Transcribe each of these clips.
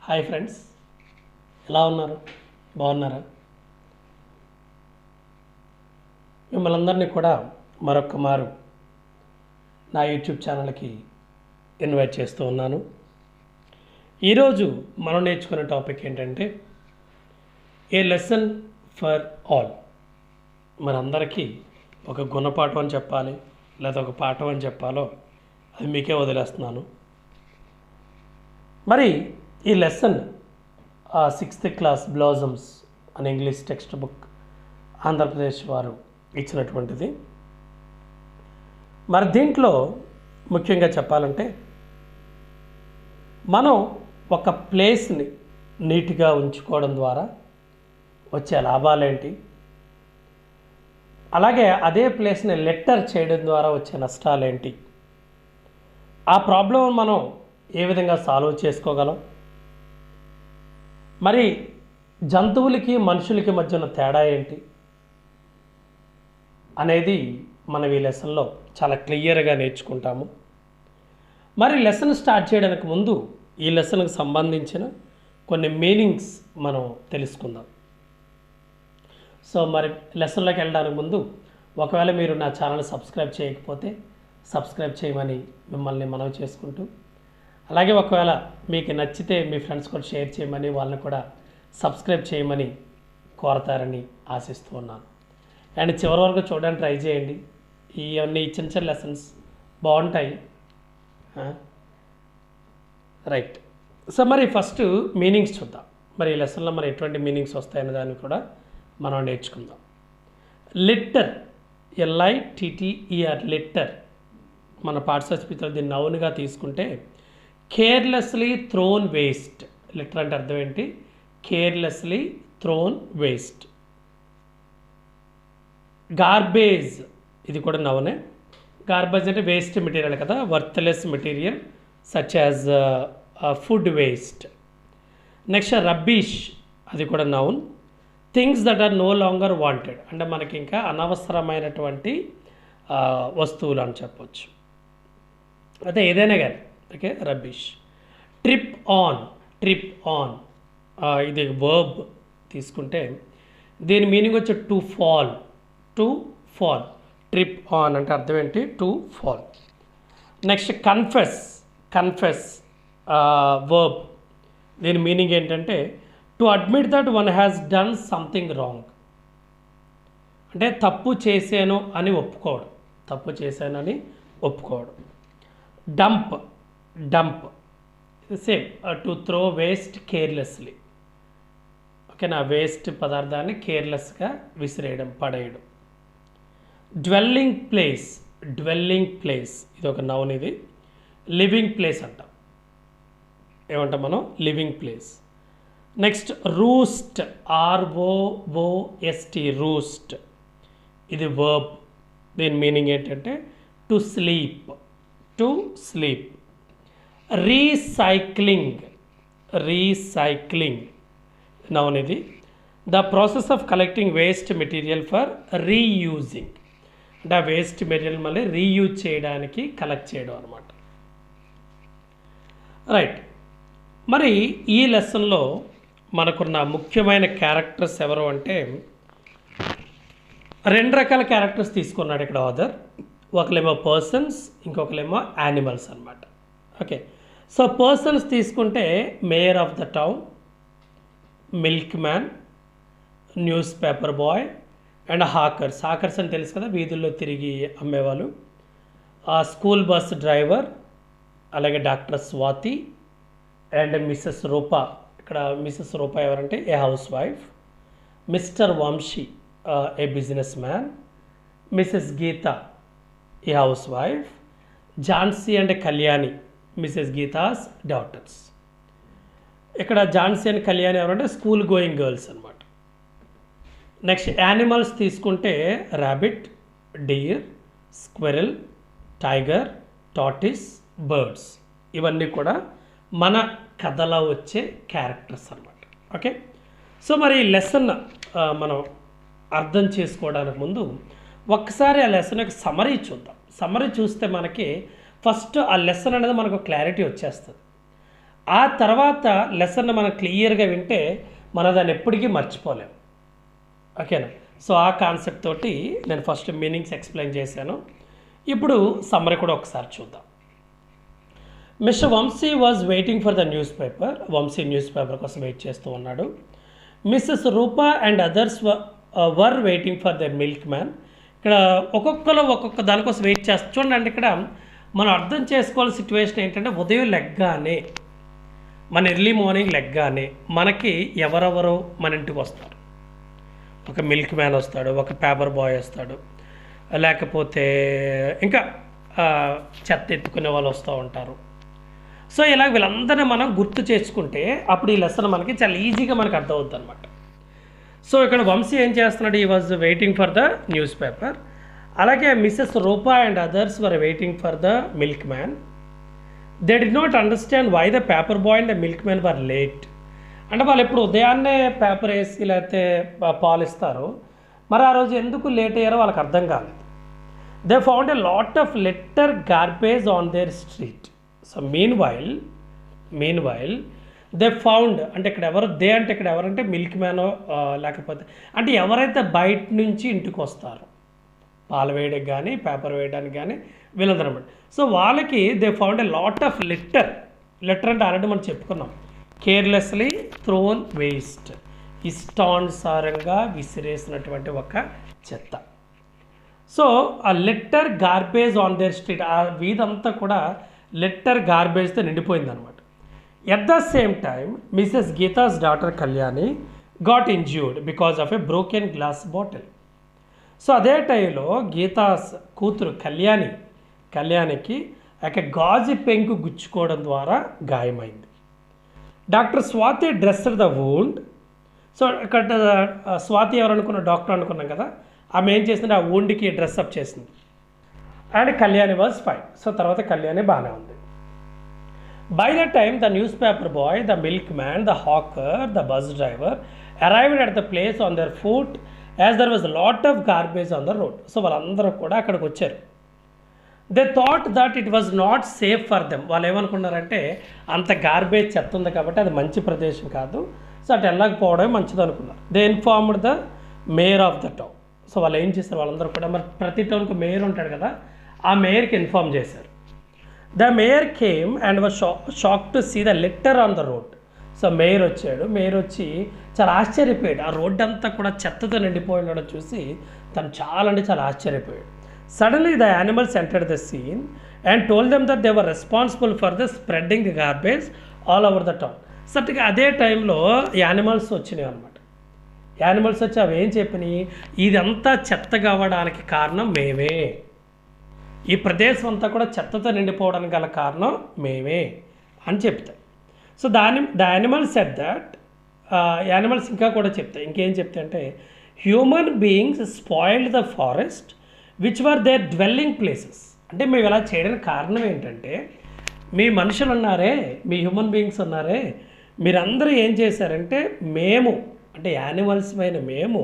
Hi friends, ఎలా ఉన్నారు? బాగున్నారా? మిమ్మల్ని అందరినీ కూడా మరొక మారు నా యూట్యూబ్ ఛానల్కి ఇన్వైట్ చేస్తూ ఉన్నాను. ఈరోజు మనం నేర్చుకునే టాపిక్ ఏంటంటే ఏ లెసన్ ఫర్ ఆల్. మనందరికీ ఒక గుణపాఠం అని చెప్పాలి, లేదా ఒక పాఠం అని చెప్పాలో అది మీకే వదిలేస్తున్నాను. మరి ఈ లెసన్ 6th క్లాస్ బ్లాజమ్స్ అనే ఇంగ్లీష్ టెక్స్ట్ బుక్ ఆంధ్రప్రదేశ్ వారు ఇచ్చినటువంటిది. మరి దీంట్లో ముఖ్యంగా చెప్పాలంటే మనం ఒక ప్లేస్ని నీట్గా ఉంచుకోవడం ద్వారా వచ్చే లాభాలేంటి, అలాగే అదే ప్లేస్ని లెటర్ చేయడం ద్వారా వచ్చే నష్టాలేంటి, ఆ ప్రాబ్లం మనం ఏ విధంగా సాల్వ్ చేసుకోగలం, మరి జంతువులకి మనుషులకి మధ్య ఉన్న తేడా ఏంటి అనేది మనం ఈ లెసన్లో చాలా క్లియర్గా నేర్చుకుంటాము. మరి లెసన్ స్టార్ట్ చేయడానికి ముందు ఈ లెసన్కి సంబంధించిన కొన్ని మీనింగ్స్ మనం తెలుసుకుందాం. సో మరి లెసన్లోకి వెళ్ళడానికి ముందు ఒకవేళ మీరు నా ఛానల్ సబ్స్క్రైబ్ చేయకపోతే సబ్స్క్రైబ్ చేయమని మిమ్మల్ని మనవి చేసుకుంటూ, అలాగే ఒకవేళ మీకు నచ్చితే మీ ఫ్రెండ్స్ కూడా షేర్ చేయమని, వాళ్ళని కూడా సబ్స్క్రైబ్ చేయమని కోరతారని ఆశిస్తూ ఉన్నాను. అండ్ చివరి వరకు చూడడానికి ట్రై చేయండి. ఇవన్నీ చిన్న చిన్న లెసన్స్ బాగుంటాయి. రైట్. సో మరి ఫస్ట్ మీనింగ్స్ చూద్దాం. మరి ఈ లెసన్లో మరి ఎటువంటి మీనింగ్స్ వస్తాయనే దాన్ని కూడా మనం నేర్చుకుందాం. Litter, LITTER, litter. మన పాఠశాల స్పీచ్లో దీన్ని నౌన్గా తీసుకుంటే కేర్లెస్లీ థ్రోన్ వేస్ట్. లిటర్ అంటే అర్థం ఏంటి? Carelessly throne waste. గార్బేజ్, ఇది కూడా నౌనే. గార్బేజ్ అంటే వేస్ట్ మెటీరియల్ కదా, worthless material such as food waste. Next rubbish, అది కూడా noun. Things that are no longer wanted, అంటే మనకి ఇంకా అనవసరమైనటువంటి వస్తువులు అని చెప్పవచ్చు. అయితే ఏదైనా కానీ ఓకే, రబ్బిష్. ట్రిప్ ఆన్, ఇది వర్బ్ తీసుకుంటే దీని మీనింగ్ వచ్చి టు ఫాల్. ట్రిప్ ఆన్ అంటే అర్థం ఏంటి? To fall. Next confess verb. దీని మీనింగ్ ఏంటంటే to admit that one has done something wrong, అంటే తప్పు చేశాను అని ఒప్పుకోవడం. Dump same, to throw waste carelessly. ఓకేనా, వేస్ట్ పదార్థాన్ని కేర్లెస్గా విసిరేయడం, పడేయడం. డ్వెల్లింగ్ ప్లేస్, ఇది ఒక నౌన్. ఇది లివింగ్ ప్లేస్ అంటాం. ఏమంటాం మనం? Living place. Next roost, ROOST, roost. ఇది వర్బ్. దీని మీనింగ్ ఏంటంటే టు స్లీప్. Recycling noun. ఇది the process of collecting waste material for reusing, అంటే ఆ వేస్ట్ మెటీరియల్ మళ్ళీ రీయూజ్ చేయడానికి కలెక్ట్ చేయడం అనమాట. రైట్. మరి ఈ లెసన్లో మనకున్న ముఖ్యమైన క్యారెక్టర్స్ ఎవరు అంటే 2 రకాల క్యారెక్టర్స్ తీసుకున్నాడు ఇక్కడ ఆథర్. ఒకలేమో పర్సన్స్, ఇంకొకలేమో యానిమల్స్ అనమాట. ఓకే, సో పర్సన్స్ తీసుకుంటే mayor of the town, milkman, news paper boy and hawkers అని తెలుసు కదా, వీధుల్లో తిరిగి అమ్మేవాళ్ళు. స్కూల్ బస్ డ్రైవర్, అలాగే doctor Swathi and Mrs Rupa. ఇక్కడ మిస్సెస్ రూపా ఎవరంటే a housewife. Mr Vamshi, a businessman. Mrs Geetha, a housewife. Jhansi and Kalyani, Mrs Geetha's daughters. ఇక్కడ ఝాన్సీ అండ్ కళ్యాణి ఎవరంటే స్కూల్ గోయింగ్ గర్ల్స్ అనమాట. నెక్స్ట్ యానిమల్స్ తీసుకుంటే rabbit, deer, squirrel, tiger, tortoise, birds. ఇవన్నీ కూడా మన కథలో వచ్చే క్యారెక్టర్స్ అనమాట. ఓకే, సో మరి ఈ లెసన్ మనం అర్థం చేసుకోవడానికి ముందు ఒక్కసారి ఆ లెసన్ యొక్క సమరీ చూద్దాం. సమరీ చూస్తే మనకి ఫస్ట్ ఆ లెసన్ అనేది మనకు క్లారిటీ వచ్చేస్తుంది. ఆ తర్వాత లెసన్ మనం క్లియర్గా వింటే మనం దాన్ని ఎప్పటికీ మర్చిపోలేం. ఓకేనా? సో ఆ కాన్సెప్ట్ తోటి నేను ఫస్ట్ మీనింగ్స్ ఎక్స్ప్లెయిన్ చేశాను. ఇప్పుడు సమ్మరీ కూడా ఒకసారి చూద్దాం. Mr Vamshi was waiting for the news paper. Vamshi news paper కోసం వెయిట్ చేస్తూ ఉన్నాడు. Mrs Rupa and others were waiting for the milk man. ఇక్కడ ఒక్కొక్కరు ఒక్కొక్క దానికోసం వెయిట్ చేస్తారు. చూడండి, ఇక్కడ మనం అర్థం చేసుకోవాల్సిన సిచ్యువేషన్ ఏంటంటే, ఉదయం లెగ్గానే, మన ఎర్లీ మార్నింగ్ లెగ్గానే మనకి ఎవరెవరు మన ఇంటికి వస్తారు. ఒక మిల్క్ మ్యాన్ వస్తాడు, ఒక పేపర్ బాయ్ వస్తాడు, లేకపోతే ఇంకా చెత్త ఎత్తుకునే వాళ్ళు వస్తూ ఉంటారు. సో ఇలా వీళ్ళందరినీ మనం గుర్తు చేసుకుంటే అప్పుడు ఈ లెసన్ మనకి చాలా ఈజీగా మనకు అర్థమవుతుంది అనమాట. సో ఇక్కడ వంశీ ఏం చేస్తున్నాడు? He was waiting for the news paper. అలాగే Mrs Rupa and others were waiting for the milk man. They did not understand why the paper boy and the milk man were late. అంటే వాళ్ళు ఎప్పుడు ఉదయాన్నే paper వేసి లేకపోతే పాలు ఇస్తారు, మరి ఆ రోజు ఎందుకు లేట్ అయ్యారో వాళ్ళకి అర్థం కాలేదు. They found a lot of litter garbage on their street. So mean while they found, అంటే ఇక్కడ ఎవరు దే అంటే ఇక్కడ ఎవరంటే మిల్క్ మ్యానో లేకపోతే అంటే ఎవరైతే బయట నుంచి ఇంటికి వస్తారో పాలు వేయడానికి కానీ పేపర్ వేయడానికి కానీ వీళ్ళందరూ అనమాట. సో వాళ్ళకి they found a lot of litter అంటే ఆల్రెడీ మనం చెప్పుకున్నాం, కేర్లెస్లీ థ్రోన్ వేస్ట్, ఇష్టానుసారంగా విసిరేసినటువంటి ఒక చెత్త. సో ఆ litter garbage on their street, ఆ వీధంతా కూడా లిట్టర్ గార్బేజ్తో నిండిపోయిందనమాట. At the same time Mrs Geetha's daughter Kalyani got injured because of a broken glass bottle. So అదే టైంలో గీతాస్ కూతురు కళ్యాణికి ఒక గాజు పెంకు గుచ్చుకోవడం ద్వారా గాయమైంది. Doctor Swathi dressed the wound. So ఇక్కడ స్వాతి ఎవరు అనుకున్న డాక్టర్ అనుకున్నాం కదా, ఆమె ఏం చేసింది, ఆ వూండ్కి డ్రెస్అప్ చేసింది. And Kalyani was fine. So తర్వాత కళ్యాణి బాగానే ఉంది. By the time the news paper boy, the milk man, the hawker, the bus driver arrived at the place on their foot as there was lot of garbage on the road. So వాళ్ళందరూ కూడా అక్కడికి వచ్చారు. They thought that it was not safe for them. వాళ్ళు ఏమనుకున్నారంటే అంత garbage చెత్త ఉంది కాబట్టి అది మంచి ప్రదేశం కాదు, సో అటు వెళ్ళకపోవడమే మంచిది అనుకున్నారు. They informed the mayor of the town. So వాళ్ళు ఏం చేశారు, వాళ్ళందరూ కూడా, మరి ప్రతి టౌన్కి మేయర్ ఉంటాడు కదా, ఆ మేయర్కి ఇన్ఫార్మ్ చేశారు. The mayor came and was shock to see the litter on the road. So mayor వచ్చాడు. మేయర్ వచ్చి చాలా ఆశ్చర్యపోయాడు. ఆ రోడ్డు అంతా కూడా చెత్తతో నిండిపోయి ఉండడం చూసి తను చాలా అంటే చాలా ఆశ్చర్యపోయాడు. Suddenly the animals entered the scene and told them that they were responsible for the spreading the garbage all over the town. సరిగ్గా అదే టైంలో యానిమల్స్ వచ్చినాయి అనమాట. యానిమల్స్ వచ్చి అవి ఏం చెప్పినాయి, ఇదంతా చెత్త కావడానికి కారణం మేమే, ఈ ప్రదేశం అంతా కూడా చెత్తతో నిండిపోవడానికి గల కారణం మేమే అని చెప్తాయి. So the animals said that, animals ఇంకా కూడా చెప్తాయి, ఇంకేం చెప్తాయి అంటే, human beings spoiled the forest which were their dwelling places. అంటే మేము ఇలా చేయడానికి కారణం ఏంటంటే, మీ మనుషులు ఉన్నారే, మీ హ్యూమన్ బీయింగ్స్ ఉన్నారే, మీరందరూ ఏం చేశారంటే, మేము అంటే యానిమల్స్ పైన మేము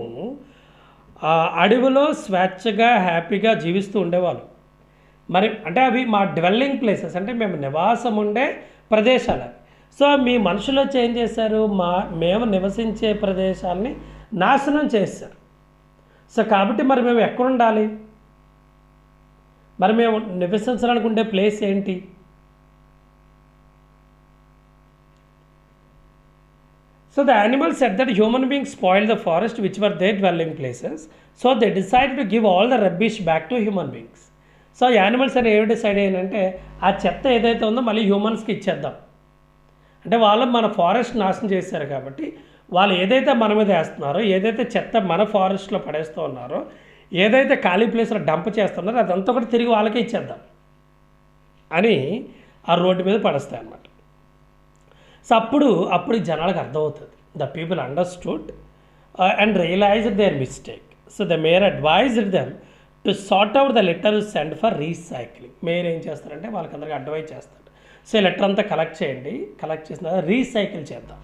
అడవిలో స్వేచ్ఛగా హ్యాపీగా జీవిస్తూ ఉండేవాళ్ళు. మరి అంటే అవి మా డ్వెల్లింగ్ ప్లేసెస్, అంటే మేము నివాసం ఉండే ప్రదేశాలు అవి. సో మీ మనుషులు వచ్చి ఏం చేశారు, మేము నివసించే ప్రదేశాలని నాశనం చేశారు. సో కాబట్టి మరి మేము ఎక్కడ ఉండాలి, మరి మేము నివసించడానికి ఉండే ప్లేస్ ఏంటి? So the animals said that human beings spoiled the forest which were their dwelling places. So they decided to give all the rubbish back to human beings. So animals అని ఏమి డిసైడ్ అయ్యానంటే, ఆ చెత్త ఏదైతే ఉందో మళ్ళీ హ్యూమన్స్కి ఇచ్చేద్దాం. అంటే వాళ్ళు మన ఫారెస్ట్ నాశనం చేశారు కాబట్టి వాళ్ళు ఏదైతే మన మీద వేస్తున్నారో, ఏదైతే చెత్త మన ఫారెస్ట్లో పడేస్తూ ఉన్నారో, ఏదైతే ఖాళీ ప్లేస్లో డంప్ చేస్తున్నారో అదంతా కూడా తిరిగి వాళ్ళకే ఇచ్చేద్దాం అని ఆ రోడ్డు మీద పడేస్తాయి అన్నమాట. సో అప్పుడు జనాలకు అర్థమవుతుంది. The people understood and realized their mistake. So the mayor advised them to sort out the letter send for recycling. Mayor ఏం చేస్తారంటే వాళ్ళకందరికీ అడ్వైజ్ చేస్తారు, సో ఈ లెటర్ అంతా కలెక్ట్ చేయండి, కలెక్ట్ చేసిన తర్వాత రీసైకిల్ చేద్దాం.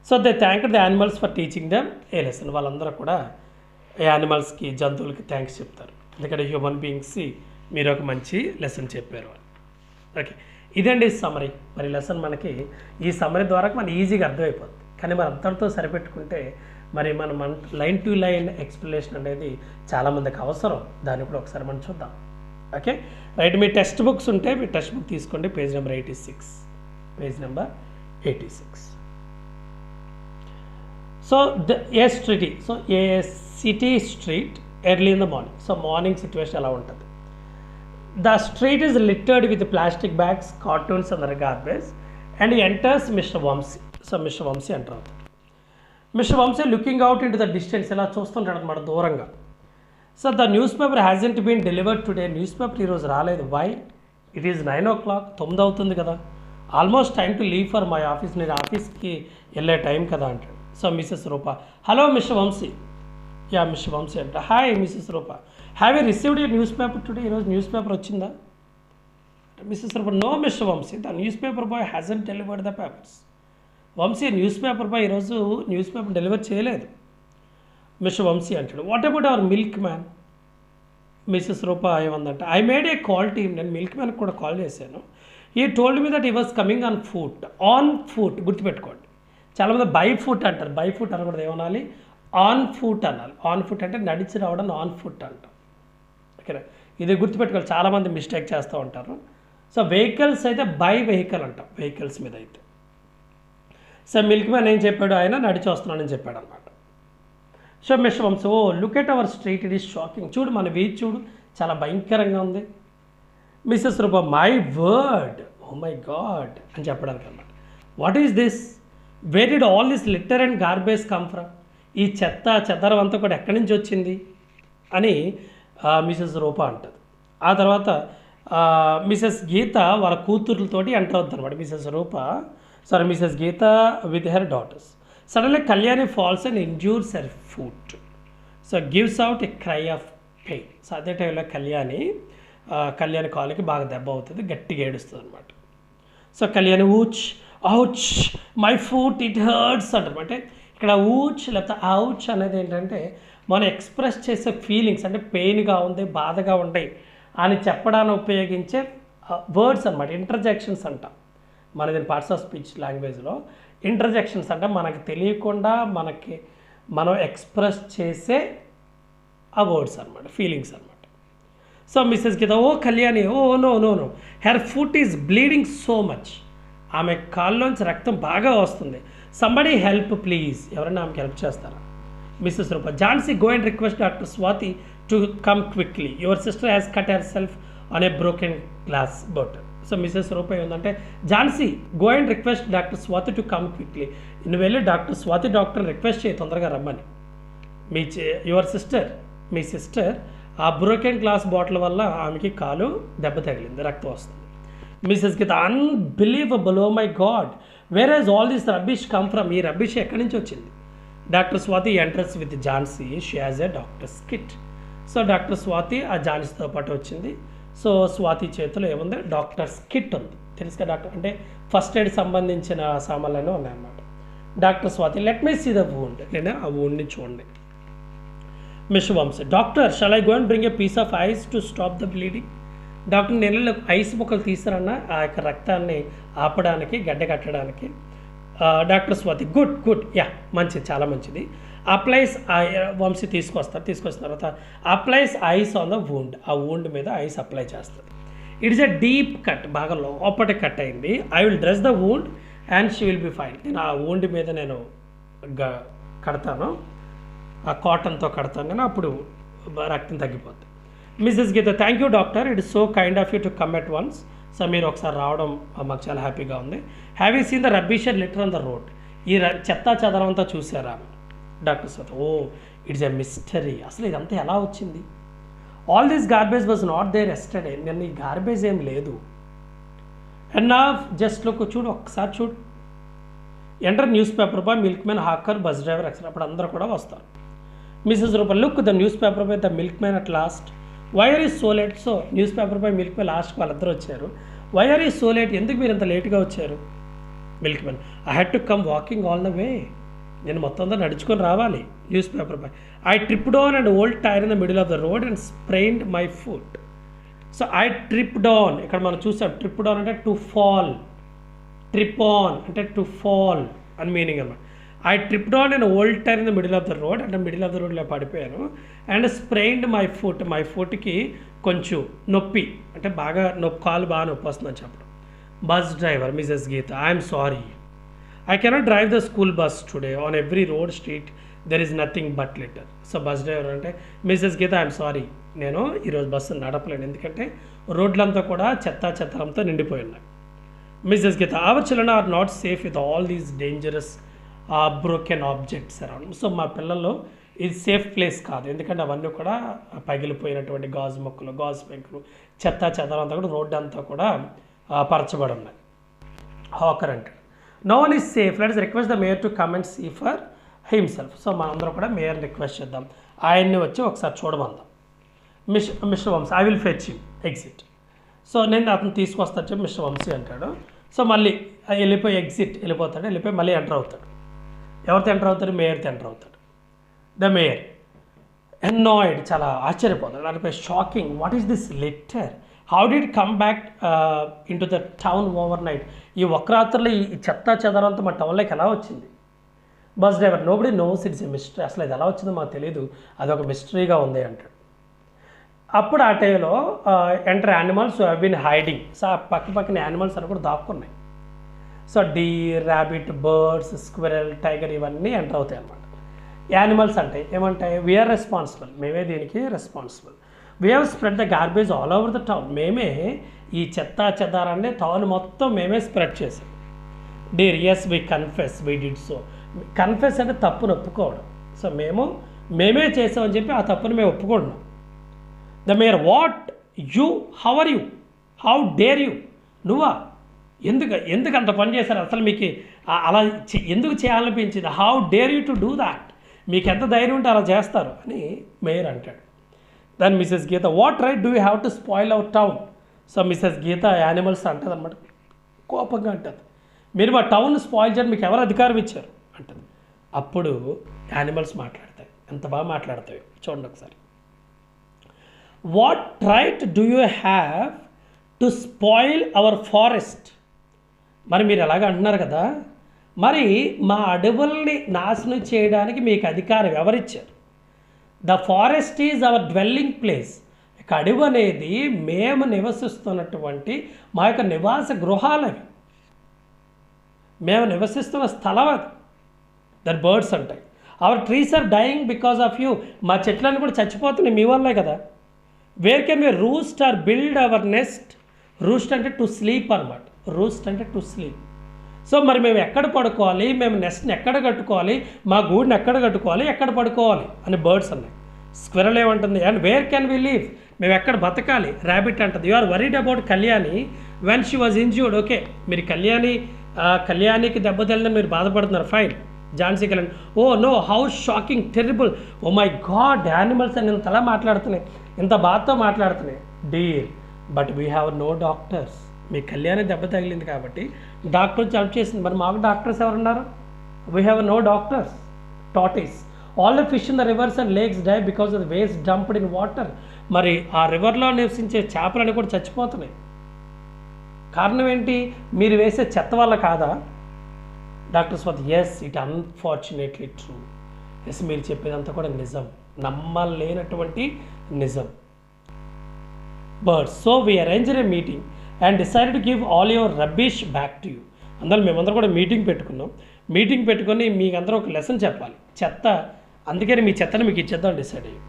So they thanked the animals for teaching them A lesson. వాళ్ళందరూ కూడా యానిమల్స్కి, జంతువులకి థ్యాంక్స్ చెప్తారు, ఎందుకంటే హ్యూమన్ బీయింగ్స్కి మీరు ఒక మంచి లెసన్ చెప్పారు అని. ఓకే, ఇదండి సమ్మరీ. మరి లెసన్ మనకి ఈ సమ్మరీ ద్వారా మనం ఈజీగా అర్థమైపోతుంది. కానీ మరి అంతటితో సరిపెట్టుకుంటే మరి మనం లైన్ టు లైన్ ఎక్స్ప్లెనేషన్ అనేది చాలామందికి అవసరం. దాన్ని కూడా ఒకసారి మనం చూద్దాం. Okay right. మీ టెక్స్ట్ బుక్స్ ఉంటే మీ టెక్స్ట్ బుక్ తీసుకోండి. Page number 86. Page number 86. So a street, so a city street early in the morning. So morning situation ఎలా ఉంటుంది? The street is littered with plastic bags, cartoons and other garbage, and he enters Mr. Vamsi. So Mr. Vamsi enter. Mr. Vamsi looking out into the distance, ఇలా చూస్తుంటాడు అన్నమాట దూరంగా. So the news paper hasn't been delivered today. News paper ఈరోజు రాలేదు. Why? It is 9 o'clock, 9 అవుతుంది కదా. Almost time to leave for my office. నేను ఆఫీస్కి వెళ్ళే టైం కదా అంటాడు. So Mrs Rupa, hello Mr Vamshi. Ya Mr Vamshi అంట. Hi Mrs Rupa, have you received a newspaper today? ఈరోజు న్యూస్ పేపర్ వచ్చిందా? Mrs Rupa, no Mr Vamshi, the news paper boy hasn't delivered the papers. Vamshi, news paper boy ఈరోజు newspaper deliver చేయలేదు. Mr Vamshi అంటాడు. What about our milk man? Mrs Rupa ఏమందంట, I made a call to him. నేను milk మ్యాన్కి కూడా call చేశాను. He told me that he was coming on foot. On foot గుర్తుపెట్టుకోండి. చాలామంది బై ఫుట్ అంటారు. బై ఫుట్ అనకూడదు, ఏమనాలి? ఆన్ ఫుట్ అనాలి. ఆన్ ఫుట్ అంటే నడిచి రావడం ఆన్ ఫుట్ అంటాం. ఓకేనా, ఇది గుర్తుపెట్టుకోవాలి. చాలామంది మిస్టేక్ చేస్తూ ఉంటారు. సో వెహికల్స్ అయితే బై వెహికల్ అంటాం, వెహికల్స్ మీద అయితే. సో మిల్క్ మ్యాన్ ఏం చెప్పాడు? ఆయన నడిచి వస్తున్నానని చెప్పాడు అనమాట. So Mr Vamshi, oh look at our street, it is shocking. చూడు మన వీధి చూడు, చాలా భయంకరంగా ఉంది. Mrs Rupa, my word, oh my God అని చెప్పడానికి అనమాట. What is this? Where did all this litter and garbage come from? ఈ చెత్త చెదరం అంతా కూడా ఎక్కడి నుంచి వచ్చింది అని మిసెస్ రూపా అంటుంది. ఆ తర్వాత మిసెస్ గీత వాళ్ళ కూతుర్లతోటి ఎంటర్ అవుతుంది అనమాట. Mrs Geetha with her daughters. Suddenly Kalyani falls and injures her foot. So gives out a cry of pain. So అదే టైంలో కళ్యాణి కాలుకి బాగా దెబ్బ అవుతుంది, గట్టిగా ఏడుస్తుంది అనమాట. So Kalyani ouch my foot it hurts అంటారు. అంటే ఇక్కడ ఊచ్ లేకపోతే అవుచ్ అనేది ఏంటంటే మనం ఎక్స్ప్రెస్ చేసే ఫీలింగ్స్, అంటే పెయిన్గా ఉంది, బాధగా ఉంటాయి అని చెప్పడానికి ఉపయోగించే వర్డ్స్ అనమాట. ఇంటర్జెక్షన్స్ అంటాం మన దీని పార్ట్స్ ఆఫ్ స్పీచ్ లాంగ్వేజ్లో. ఇంటర్జెక్షన్స్ అంటే మనకు తెలియకుండా మనం ఎక్స్ప్రెస్ చేసే ఆ వర్డ్స్ అనమాట, ఫీలింగ్స్ అనమాట. So Mrs Geeta, oh Kalyani, oh no her foot is bleeding so much. ఆమె కాల్లోంచి రక్తం బాగా వస్తుంది. సంబడి హెల్ప్ ప్లీజ్, ఎవరైనా ఆమెకి హెల్ప్ చేస్తారా? Mrs Rupa, Jhansi go and request doctor Swathi to come quickly. Your sister has cut herself on a broken glass bottle. So Mrs Rupa ఏముందంటే, Jhansi go and request doctor Swathi to come quickly. నువ్వు వెళ్ళి doctor Swathi doctor request చేయి తొందరగా రమ్మని. మీ sister ఆ broken glass bottle వల్ల ఆమెకి కాలు దెబ్బ తగిలింది, రక్తం వస్తుంది. Mrs Geetha, unbelievable, oh my god, where has all this rubbish come from? ఈ రబ్బిష్ ఎక్కడి నుంచి వచ్చింది? Doctor Swathi enters with Jhansi, she has a doctors kit. So doctor Swathi ఆ ఝాన్సీతో పాటు వచ్చింది. సో స్వాతి చేతిలో ఏముంది? డాక్టర్స్ కిట్ ఉంది. తెలుసు కదా, డాక్టర్ అంటే ఫస్ట్ ఎయిడ్ సంబంధించిన సామాన్లు ఉన్నాయన్నమాట. Doctor Swathi, let me see the wound. నేను ఆ వూండ్ని చూడండి. Mr Vamshi, doctor shall I go and bring a piece of ice to stop the bleeding? Doctor నెలలో ఐస్ ముక్కలు తీస్తారన్న ఆ యొక్క రక్తాన్ని ఆపడానికి, గడ్డ కట్టడానికి. డాక్టర్ స్వాతి, గుడ్ యా, మంచిది, చాలా మంచిది. అప్లైస్ వంశీ తీసుకొచ్చిన తర్వాత applies eyes on the wound. ఆ వూండ్ మీద ఐస్ అప్లై చేస్తుంది. ఇట్స్ ఎ డీప్ కట్, బాగా లోపటి కట్ అయింది. I will dress the wound and she will be fine. నేను ఆ వూండ్ మీద నేను కడతాను, ఆ కాటన్తో కడతాను నేను, అప్పుడు రక్తం తగ్గిపోతుంది. Mrs Geeta, thank you doctor, it is so kind of you to come at once. So మీరు ఒకసారి రావడం మాకు చాలా హ్యాపీగా ఉంది. Have you seen the rubbish and litter on the road? ఈ చెత్తా చెదరం అంతా చూసారా? Doctor Swathi, oh it's a mystery, అసలు ఇదంతా ఎలా వచ్చింది? All this garbage was not there yesterday. నిన్న ఈ గార్బేజ్ ఏం లేదు. అండ్ నా జస్ట్ లుక్, చూడు ఒకసారి చూడు. Enter news paper boy, milkman, hawker, bus driver, etcetera. అప్పుడు అందరూ కూడా వస్తారు. Mrs Rupa, look the news paper boy, the milk man at last. Why are he so late? So newspaper boy, milkman, లాస్ట్కి వాళ్ళిద్దరు వచ్చారు. Why are he so late? ఎందుకు మీరు ఇంత లేట్గా వచ్చారు? Milkman, I had to come walking all the way. నేను మొత్తం అంతా నడుచుకొని రావాలి. News paper boy, I tripped on and old tyre in the middle of the road and sprained my foot. So I trip down, ఇక్కడ మనం చూసాం trip down అంటే to fall, trip on అంటే టు ఫాల్ అని meaning అన్నమాట. I trip down and old tyre in the middle of the road, అంటే middle of the రోడ్లో పడిపోయాను. And sprained my foot, my ఫుట్కి కొంచెం నొప్పి, అంటే బాగా కాలు బాగా నొప్పి వస్తుందని చెప్పడం. Bus driver Mrs Geeta, I'm sorry, I cannot drive the school bus today, on every road street there is nothing but litter. So bus driver అంటే మిసెస్ గీత, ఐఎమ్ సారీ, నేను ఈరోజు బస్సు నడపలేను, ఎందుకంటే రోడ్లంతా కూడా చెత్తంతో నిండిపోయి ఉన్నాయి. Mrs Geeta, our children are not safe with all these dangerous broken objects around. So మా పిల్లల్లో ఇది సేఫ్ ప్లేస్ కాదు, ఎందుకంటే అవన్నీ కూడా పగిలిపోయినటువంటి గాజు మొక్కలు, గాజు పెంకులు, చెత్తంతా కూడా రోడ్డు అంతా కూడా పరచబడి ఉన్నాయి. హాకర్ అంటాడు, no one is safe, let's request the mayor to come and see for himself. So మనందరం కూడా మేయర్ని రిక్వెస్ట్ చేద్దాం, ఆయన్ని వచ్చి ఒకసారి చూడమందాం. Mr Vamshi, I will fetch him exit. So నేను అతను తీసుకొస్తాను చెప్పి మిస్టర్ వంశీ అంటాడు. సో మళ్ళీ వెళ్ళిపోయి వెళ్ళిపోతాడు, వెళ్ళిపోయి మళ్ళీ ఎంటర్ అవుతాడు. ఎవరితో ఎంటర్ అవుతాడు? మేయర్తో ఎంటర్ అవుతాడు. ద మేయర్ ఎన్నాయిడ్, చాలా ఆశ్చర్యపోతాడు, దానిపై shocking, what is this letter, how did come back in to the town over night. ఈ ఒక్క రాత్రిలో ఈ చెదారంతా మా టౌన్లోకి ఎలా వచ్చింది? Bus driver, nobody knows, it's a mystery, అసలు ఇది ఎలా వచ్చిందో మాకు తెలియదు, అదొక మిస్టరీగా ఉంది అంటాడు. అప్పుడు ఆ టైంలో enter animals have been hiding. So ఆ పక్కన యానిమల్స్ అని కూడా దాక్కున్నాయి. So deer, rabbit, birds, squirrel, tiger ఇవన్నీ ఎంటర్ అవుతాయి అన్నమాట. యానిమల్స్ అంటే ఏమంటాయి? వీఆర్ రెస్పాన్సిబుల్, మేమే దీనికి responsible. We have spread the garbage all over the town, మేమే ఈ చెదారాన్ని టౌన్ మొత్తం మేమే స్ప్రెడ్ చేసాం. Deer, yes we confess, we did so. Confess అంటే తప్పును ఒప్పుకోవడం. సో మేమే చేసామని చెప్పి ఆ తప్పుని మేము ఒప్పుకుంటున్నాం. The mayor, what you, how are you, how dare you, నువ్వా, ఎందుకు అంత పని చేశారు, అసలు మీకు అలా ఎందుకు చేయాలనిపించింది, how dare you to do that, మీకు ఎంత ధైర్యం ఉంటే అలా చేస్తారు అని మేయర్ అంటాడు. దాని Mrs Geeta, what right do you have to spoil our town. So Mrs Geeta animals అంటుంది అనమాట, కోపంగా అంటుంది, మీరు మా టౌన్ స్పాయిల్ చేయడం మీకు ఎవరు అధికారం ఇచ్చారు అంటుంది. అప్పుడు యానిమల్స్ మాట్లాడతాయి, ఎంత బాగా మాట్లాడతాయి చూడండి ఒకసారి. What right do you have to spoil hour forest. మరి మీరు ఎలాగ అంటున్నారు కదా, మరి మా అడవుల్ని నాశనం చేయడానికి మీకు అధికారం ఎవరిచ్చారు? The forest is our dwelling place. ఇక అడవి అనేది మేము నివసిస్తున్నటువంటి మా యొక్క నివాస గృహాలవి, మేము నివసిస్తున్న స్థలం అది. దట్ బర్డ్స్ అంటాయి. Our trees are dying because of you. మా చెట్లన్నీ కూడా చచ్చిపోతున్నాయి మీ వల్లే కదా. Where can we roost or build our nest. Roost అంటే టు స్లీప్ అనమాట, రూస్ట్ అంటే టు స్లీప్. సో మరి మేము ఎక్కడ పడుకోవాలి, మేము నెస్ట్ని ఎక్కడ కట్టుకోవాలి, మా గూడిని ఎక్కడ కట్టుకోవాలి, ఎక్కడ పడుకోవాలి అని బర్డ్స్ అన్నాయి. స్క్విరల్ ఏమంటుంది, and where can we live, మేము ఎక్కడ బతకాలి. ర్యాబిట్ అంటుంది, you are worried about Kalyani when she was injured. Okay, మీరు కళ్యాణికి దెబ్బ తగిలిందని మీరు బాధపడుతున్నారు, fine. Jhansi Kalyan, oh no, how shocking, terrible, oh my god, animals అని ఇంతలా మాట్లాడుతున్నాయి, ఇంత బాధతో మాట్లాడుతున్నాయి. Deer, but we have no doctors. మీ కళ్యాణి దెబ్బ తగిలింది కాబట్టి డాక్టర్ హెల్ప్ చేసింది, మరి మాకు డాక్టర్స్ ఎవరున్నారు? We have no doctors. Tortoise, all the fish in the rivers and lakes die because of the waste dumped in water. మరి ఆ రివర్లో నివసించే చేపలన్నీ కూడా చచ్చిపోతున్నాయి. కారణం ఏంటి? మీరు వేసే చెత్త వల్ల కాదా? Doctor Swathi, yes, it unfortunately true. Yes, మీరు చెప్పేదంతా కూడా నిజం, నమ్మలేనటువంటి నిజం. Birds, so we arranged a meeting and decide to give all your rubbish back to you. అందులో మేమందరం కూడా మీటింగ్ పెట్టుకున్నాం. మీటింగ్ పెట్టుకొని మీకు అందరూ ఒక లెసన్ చెప్పాలి, చెత్త, అందుకని మీ చెత్తని మీకు ఇచ్చేద్దాం డిసైడ్ అయ్యి.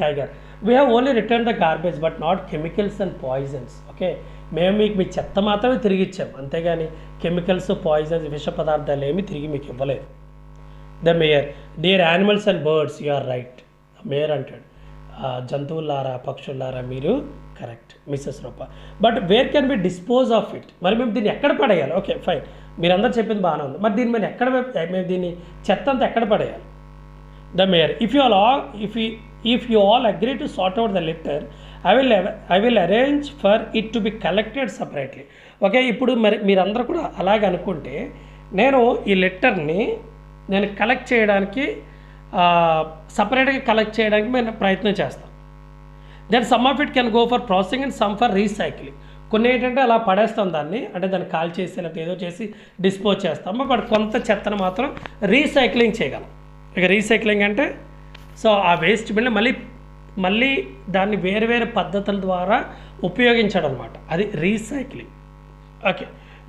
Tiger, we have only return the garbage but not chemicals and poisons. Okay, మేము మీకు మీ చెత్త మాత్రమే తిరిగి ఇచ్చాం, అంతేగాని కెమికల్స్, పాయిజన్స్, విష పదార్థాలు ఏమి తిరిగి మీకు ఇవ్వలేదు. The mayor, dear animals and birds, you are right. Mayor అంటాడు, జంతువులారా, పక్షులారా, మీరు correct. Mrs Rupa, but where can be dispose of it. మరి మేము దీన్ని ఎక్కడ పడేయాలి? ఓకే ఫైన్, మీరందరూ చెప్పింది బాగానే ఉంది, మరి దీన్ని మేము దీన్ని చెత్త అంతా ఎక్కడ పడేయాలి? The mayor, if you all agree to sort out the litter, I will arrange for it to be collected separately. Okay, ఇప్పుడు మరి మీరందరూ కూడా అలాగే అనుకుంటే నేను ఈ లెటర్ని కలెక్ట్ చేయడానికి, సపరేట్గా కలెక్ట్ చేయడానికి నేను ప్రయత్నం చేస్తాను. Then some of it can go for processing and some for recycling. కొన్ని ఏంటంటే అలా పడేస్తాం దాన్ని, అంటే దాన్ని కాల్ చేసి లేకపోతే ఏదో చేసి డిస్పోజ్ చేస్తాము. బట్ కొంత చెత్తను మాత్రం రీసైక్లింగ్ చేయగలం. ఇక రీసైక్లింగ్ అంటే సో ఆ వేస్ట్ బిల్ని మళ్ళీ దాన్ని వేరు వేరే పద్ధతుల ద్వారా ఉపయోగించడం అనమాట, అది recycling. Okay,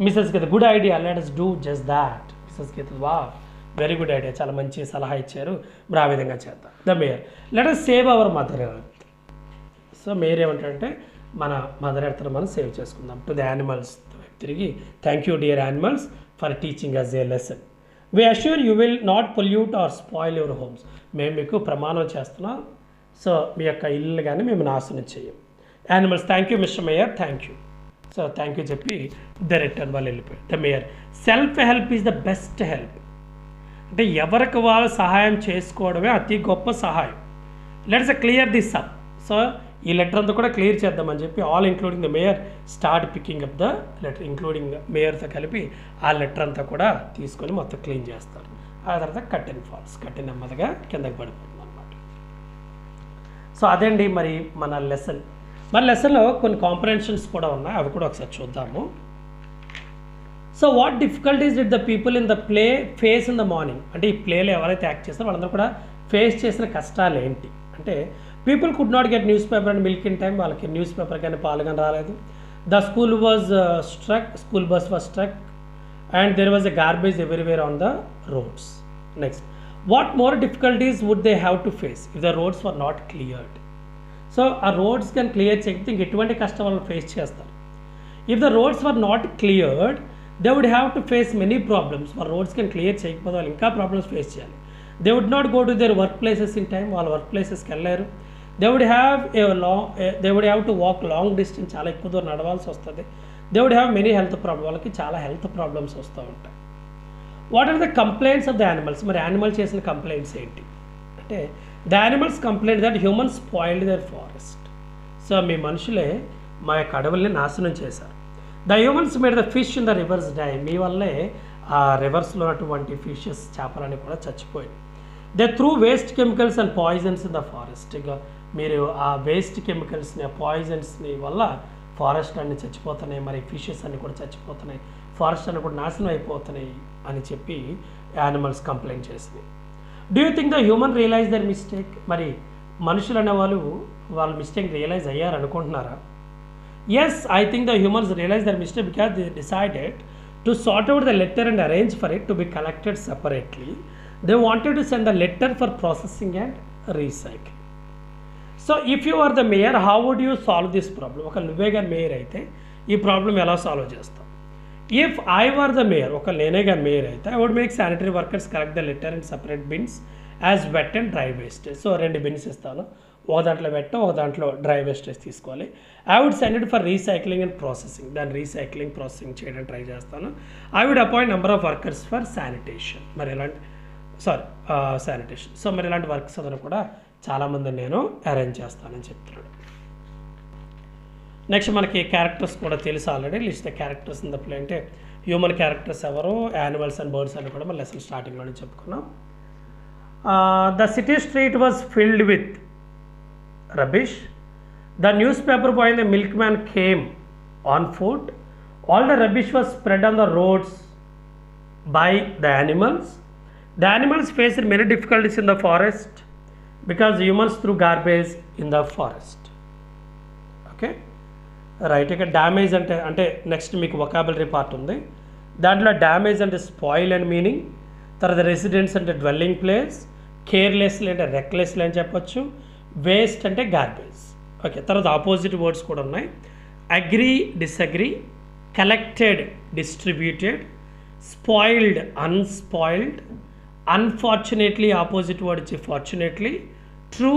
Mrs Geeta good idea, let us do just that. Mrs Geeta వా వెరీ గుడ్ ఐడియా, చాలా మంచి సలహా ఇచ్చారు, మరి ఆ విధంగా చేద్దాం. The mayor let us save our mother earth. So mayor ఏమంటారంటే మన మదర్ ఎర్త్ని మనం సేవ్ చేసుకుందాం. టు ది యానిమల్స్ తిరిగి thank you dear animals for teaching us a lesson. We assure you will not pollute or spoil your homes. మేము మీకు ప్రమాణం చేస్తున్నాం, సో మీ యొక్క ఇల్లు కానీ మేము నాశనం చేయం. Animals thank you mister mayor, thank you. So thank you చెప్పి ద రిటర్న్ వాళ్ళు వెళ్ళిపోయారు. The mayor self help is the best help. అంటే ఎవరికి వాళ్ళు సహాయం చేసుకోవడమే అతి గొప్ప సహాయం. Let's clear this up. So ఈ లెటర్ అంతా కూడా క్లియర్ చేద్దామని చెప్పి all including the mayor start picking up the litter, including మేయర్తో కలిపి ఆ లెటర్ అంతా కూడా తీసుకొని మొత్తం క్లీన్ చేస్తారు. ఆ తర్వాత కర్టెన్ ఫాల్స్, కర్టెన్ నెమ్మదిగా కిందకి పడిపోతుంది అనమాట. సో అదండి మరి మన లెసన్. మరి లెసన్లో కొన్ని కాంప్రహెన్షన్స్ కూడా ఉన్నాయి, అవి కూడా ఒకసారి చూద్దాము. So what difficulties did the people in the play face in the morning. అంటే ఈ ప్లేలో ఎవరైతే యాక్ట్ చేస్తారో వాళ్ళందరూ కూడా ఫేస్ చేసిన కష్టాలు ఏంటి అంటే, people could not get news paper and milk in time. వాళ్ళకి న్యూస్ పేపర్ కానీ పాలు కానీ రాలేదు. The school bus was struck and there was a garbage everywhere on the roads. Next, what more difficulties would they have to face if the roads were not cleared. So ఆ roads కానీ clear చేయకపోతే ఇంక ఎటువంటి కష్టం వాళ్ళు face చేస్తారు. If the roads were not cleared they would have to face many problems. వాళ్ళ roads కానీ క్లియర్ చేయకపోతే వాళ్ళు ఇంకా ప్రాబ్లమ్స్ ఫేస్ చేయాలి. They would not go to their work places in time. వాళ్ళ వర్క్ ప్లేసెస్కి వెళ్ళారు. They would have to walk long distance, చాలా ఎక్కువ దూరం నడవాల్సి వస్తుంది. They would have many health problem, వాళ్ళకి చాలా హెల్త్ ప్రాబ్లమ్స్ వస్తూ ఉంటాయి. What are the complaints of the animals. మరి యానిమల్ చేసిన కంప్లైంట్స్ ఏంటి అంటే, the animals complaint that humans spoiled their forest. So మీ మనుషులే మా యొక్క అడవుల్ని నాశనం చేశారు. The humans made the fish in the rivers die. మీ వల్లే ఆ రివర్స్లో ఉన్నటువంటి ఫిషెస్, చేపలన్నీ కూడా చచ్చిపోయాయి. They threw waste chemicals and poisons in the forest. ఇక మీరు ఆ వేస్ట్ కెమికల్స్ని, ఆ పాయిజన్స్ని వల్ల ఫారెస్ట్ అన్ని చచ్చిపోతున్నాయి, మరి ఫిషెస్ అన్ని కూడా చచ్చిపోతున్నాయి, ఫారెస్ట్ అన్ని కూడా నాశనం అయిపోతున్నాయి అని చెప్పి యానిమల్స్ కంప్లైంట్ చేసినాయి. Do you think the human realise their mistake. మరి మనుషులు అనేవాళ్ళు వాళ్ళ మిస్టేక్ రియలైజ్ అయ్యారు అనుకుంటున్నారా? Yes, I think the humans realise their mistake because they decided to sort out the litter and arrange for it to be collected separately. They wanted to send the letter for processing and recycling. So if you are the mayor, how would you solve this problem? ఒక నువ్వే కానీ mayor అయితే ఈ problem ఎలా solve చేస్తాం? If I were the mayor, ఒక నేనే కానీ మేయర్ అయితే I would make sanitary workers collect the litter and separate bins as wet and dry wastage. So 2 bins ఇస్తాను, ఒక దాంట్లో వెట్, ఒక దాంట్లో డ్రై వేస్టేజ్ తీసుకోవాలి. I would send it for recycling and processing. దాన్ని రీసైక్లింగ్ ప్రాసెసింగ్ చేయడానికి try చేస్తాను. I would appoint number of workers for sanitation. మరి ఎలాంటి శానిటేషన్. సో మరి ఇలాంటి వర్క్స్ అతను కూడా చాలామందిని నేను అరేంజ్ చేస్తానని చెప్తున్నాడు. నెక్స్ట్ మనకి క్యారెక్టర్స్ కూడా తెలుసు already. List the characters in the play అంటే హ్యూమన్ క్యారెక్టర్స్ ఎవరు, యానిమల్స్ అండ్ బర్డ్స్ అని కూడా మన లెసన్ స్టార్టింగ్లోనే చెప్పుకున్నాం. The city street was filled with rubbish. The news paper boy and the milk man came on foot. All the rubbish was spread on the roads by the animals. The animals faced many difficulties in the forest because humans threw garbage in the forest. Okay, right. ఇక damage అంటే next మీకు vocabulary part ఉంది. దాంట్లో damage అంటే spoil and meaning, తర్వాత residence అంటే dwelling place, carelessly అంటే recklessly అని చెప్పొచ్చు, వేస్ట్ అంటే గార్బేజ్. ఓకే, తర్వాత ఆపోజిట్ వర్డ్స్ కూడా ఉన్నాయి. Agree, disagree, collected, distributed, spoiled, unspoiled, unfortunately opposite word వచ్చి ఫార్చునేట్లీ, ట్రూ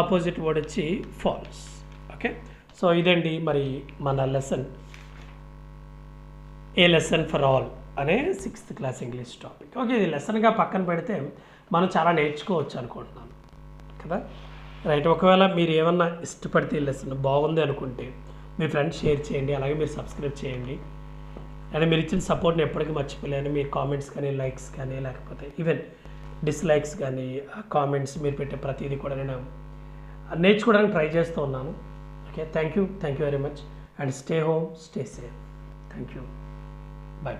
ఆపోజిట్ వర్డ్ వచ్చి ఫాల్స్. ఓకే, సో ఇదండి మరి మన lesson, a lesson for all అనే 6th class English topic. Okay, ఇది లెసన్గా పక్కన పెడితే మనం చాలా నేర్చుకోవచ్చు అనుకుంటున్నాను కదా, రైట్. ఒకవేళ మీరు ఏమన్నా ఇష్టపడితే ఈ లెసన్ బాగుంది అనుకుంటే మీ ఫ్రెండ్స్ షేర్ చేయండి, అలాగే మీరు సబ్స్క్రైబ్ చేయండి. అండ్ మీరు ఇచ్చిన సపోర్ట్ని ఎప్పటికీ మర్చిపోలేను. మీ కామెంట్స్ కానీ, లైక్స్ కానీ, లేకపోతే ఈవెన్ డిస్లైక్స్ కానీ, కామెంట్స్ మీరు పెట్టే ప్రతిదీ కూడా నేను నేర్చుకోవడానికి ట్రై చేస్తూ ఉన్నాను. Okay, thank you very much and stay home, stay safe. Thank you, bye.